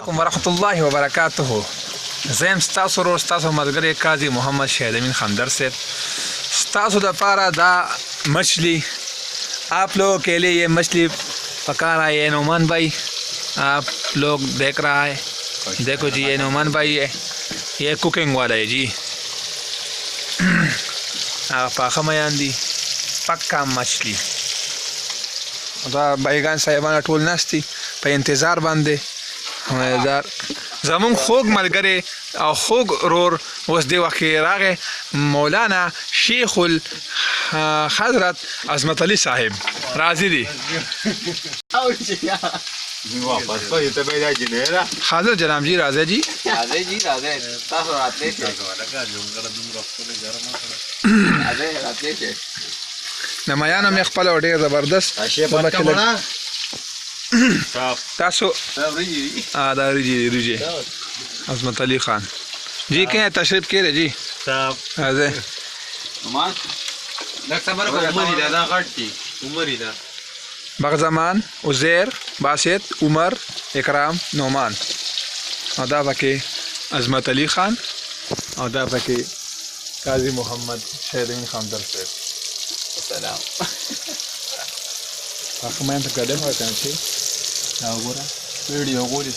علیکم ورحمۃ اللہ وبرکاتہ. زم ستاسو ورور ستاسو ملګری قاضي محمد شهید امین خمدر صاحب ستاسو دپاره دا مچھلی آپ لوگوں کے لیے یہ مچھلی پکا رہا ہے. یہ نعمان بھائی آپ لوگ دیکھ رہا ہے, دیکھو جی یہ نعمان بھائی ہے, یہ کوکنگ والا ہے جی. پاخه میان دي پکا مچھلی. دا بایګان صاحبان ټول ناستي په انتظار باندې زمون خوږ ملګری او خوږ رور اوس دې وخت کې راغی مولانا شیخ الحضرت عظمت علي صاحب راضي دي. حاضر جناب جی راضی جی نمایانو مې خپل او ډېر زبردست تاسو دا ریجی عظمت علی خان جی کہیں تشریف کیے جی راضی بغزمان عزیر باسط عمر اکرام نعمان او دا پکې عظمت علی خان او دا پکې قاضي محمد شهید امین خمدر صاحب. السلام اخ مې ته قدم ورکړم چې دا وګوره ویډیو ګورې